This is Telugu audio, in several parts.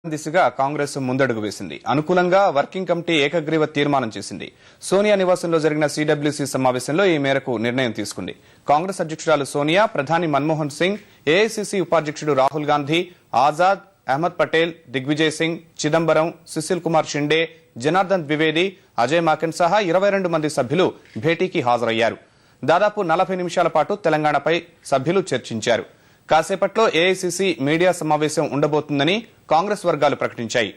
దిశగా కాంగ్రెస్ ముందడుగు వేసింది. అనుకూలంగా వర్కింగ్ కమిటీ ఏకగ్రీవ తీర్మానం చేసింది. సోనియా నివాసంలో జరిగిన సిడబ్ల్యూసీ సమావేశంలో ఈ మేరకు నిర్ణయం తీసుకుంది. కాంగ్రెస్ అధ్యక్షురాలు సోనియా, ప్రధాని మన్మోహన్ సింగ్, ఏఐసీసీ ఉపాధ్యక్షుడు రాహుల్ గాంధీ, ఆజాద్, అహ్మద్ పటేల్, దిగ్విజయ్ సింగ్, చిదంబరం, సుశీల్ కుమార్ షిండే, జనార్దన్ ద్వివేది, అజయ్ మాకెన్ సహా 22 మంది సభ్యులు భేటీకి హాజరయ్యారు. దాదాపు 40 నిమిషాల పాటు తెలంగాణపై సభ్యులు చర్చించారు. కాసేపట్లో ఏఐసీసీ మీడియా సమావేశం ఉండబోతుందని కాంగ్రెస్ వర్గాలు ప్రకటించాయి.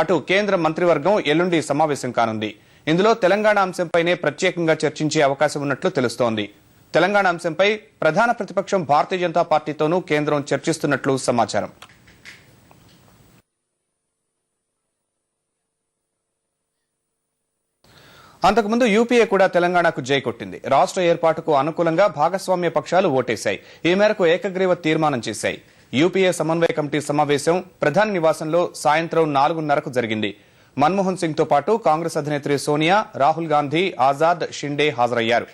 అటు కేంద్ర మంత్రివర్గం ఎల్లుండి సమావేశం కానుంది. ఇందులో తెలంగాణ అంశంపైనే ప్రత్యేకంగా చర్చించే అవకాశం ఉన్నట్లు తెలుస్తోంది. తెలంగాణ అంశంపై ప్రధాన ప్రతిపక్షం భారతీయ జనతా పార్టీతోనూ కేంద్రం చర్చిస్తున్నట్లు సమాచారం. అంతకుముందు యూపీఏ కూడా తెలంగాణకు జై కొట్టింది. రాష్ట్ర ఏర్పాటుకు అనుకూలంగా భాగస్వామ్య పక్షాలు ఓటేశాయి. ఈ మేరకు ఏకగ్రీవ తీర్మానం చేశాయి. యూపీఏ సమన్వయ కమిటీ సమావేశం ప్రధాని నివాసంలో సాయంత్రం 4:30కు జరిగింది. మన్మోహన్ సింగ్ తో పాటు కాంగ్రెస్ అధినేత్రి సోనియా, రాహుల్ గాంధీ, ఆజాద్, షిండే హాజరయ్యారు.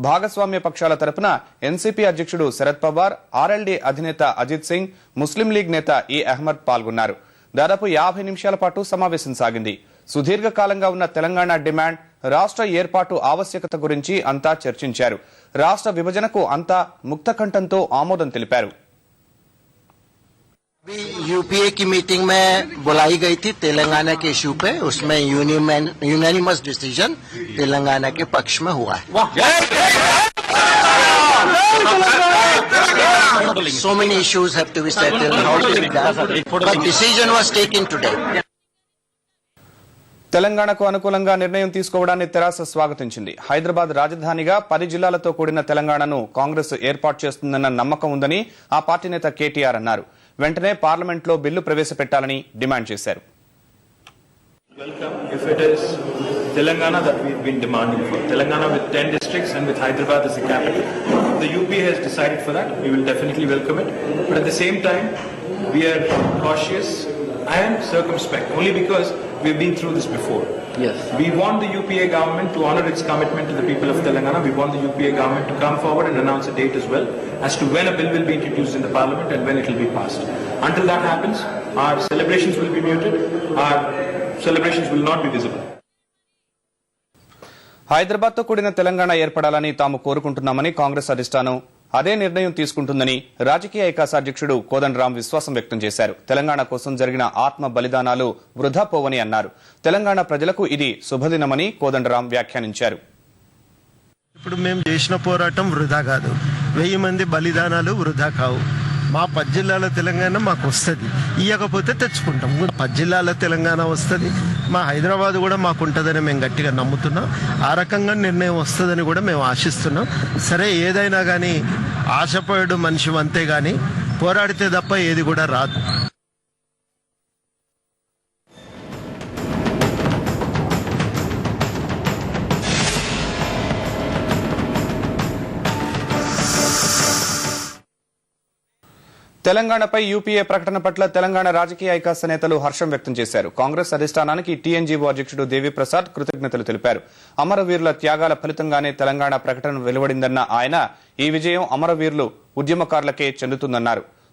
భాగస్వామ్య పక్షాల తరపున ఎన్సీపీ అధ్యక్షుడు శరద్ పవార్, ఆర్ఎల్డీ అధినేత అజిత్ సింగ్, ముస్లిం లీగ్ నేత ఈ అహ్మద్ పాల్గొన్నారు. దాదాపు 50 నిమిషాల పాటు సమావేశం సాగింది. సుదీర్ఘకాలంగా ఉన్న తెలంగాణ డిమాండ్, రాష్ట్ర ఏర్పాటు ఆవశ్యకత గురించి అంతా చర్చించారు. రాష్ట్ర విభజనకు అంతా ముక్తకంఠంతో ఆమోదం తెలిపారు. यूपीए की मीटिंग में बुलाई गई थी तेलंगाना के इश्यू पे, उसमें यूनानिमस डिसीजन तेलंगाना के पक्ष में हुआ है. So many issues have to be settled, how to be done, but decision was taken today. తెలంగాణకు అనుకూలంగా నిర్ణయం తీసుకోవడాన్ని తెరాస స్వాగతించింది. హైదరాబాద్ రాజధానిగా 10 జిల్లాలతో కూడిన తెలంగాణను కాంగ్రెస్ ఏర్పాటు చేస్తుందన్న నమ్మకం ఉందని ఆ పార్టీ నేత కేటీఆర్ అన్నారు. వెంటనే పార్లమెంట్లో బిల్లు ప్రవేశపెట్టాలని డిమాండ్ చేశారు. Telangana that we've been demanding for. Telangana with 10 districts and with Hyderabad as the capital. The UPA has decided for that. We will definitely welcome it. But at the same time, we are cautious and circumspect only because we've been through this before. Yes. We want the UPA government to honor its commitment to the people of Telangana. We want the UPA government to come forward and announce a date as well as to when a bill will be introduced in the parliament and when it will be passed. Until that happens, our celebrations will be muted. Our celebrations will not be visible. Hyderabad తో కూడిన తెలంగాణ ఏర్పడాలని తాము కోరుకుంటున్నామని కాంగ్రెస్ అధిష్టానం అదే నిర్ణయం తీసుకుంటుందని రాజకీయ ఐకాస అధ్యక్షుడు కోదండరాం విశ్వాసం వ్యక్తం చేశారు. తెలంగాణ కోసం జరిగిన ఆత్మ బలిదానాలు వృధా పోవని అన్నారు. తెలంగాణ ప్రజలకు ఇది శుభదినమని కోదండరాం వ్యాఖ్యానించారు. ఇప్పుడు మేము చేసిన పోరాటం వృధా కాదు, 1000 మంది బలిదానాలు వృధా కావు. మా 10 జిల్లాల తెలంగాణ మాకు వస్తుంది, ఇవ్వకపోతే తెచ్చుకుంటాం. 10 జిల్లాల తెలంగాణ వస్తుంది, మా హైదరాబాద్ కూడా మాకు ఉంటుందని మేము గట్టిగా నమ్ముతున్నాం. ఆ రకంగా నిర్ణయం వస్తుందని కూడా మేము ఆశిస్తున్నాం. సరే, ఏదైనా కానీ ఆశపడు మనిషి అంతే కానీ పోరాడితే తప్ప ఏది కూడా రాదు. తెలంగాణపై యూపీఏ ప్రకటన పట్ల తెలంగాణ రాజకీయ ఐకాస నేతలు హర్షం వ్యక్తం చేశారు. కాంగ్రెస్ అధిష్టానానికి టీఎన్జీఓ అధ్యక్షుడు దేవిప్రసాద్ కృతజ్ఞతలు తెలిపారు. అమరవీరుల త్యాగాల ఫలితంగానే తెలంగాణ ప్రకటన వెలువడిందన్న ఆయన, ఈ విజయం అమరవీరులు ఉద్యమకారులకే చెందుతుందన్నారు.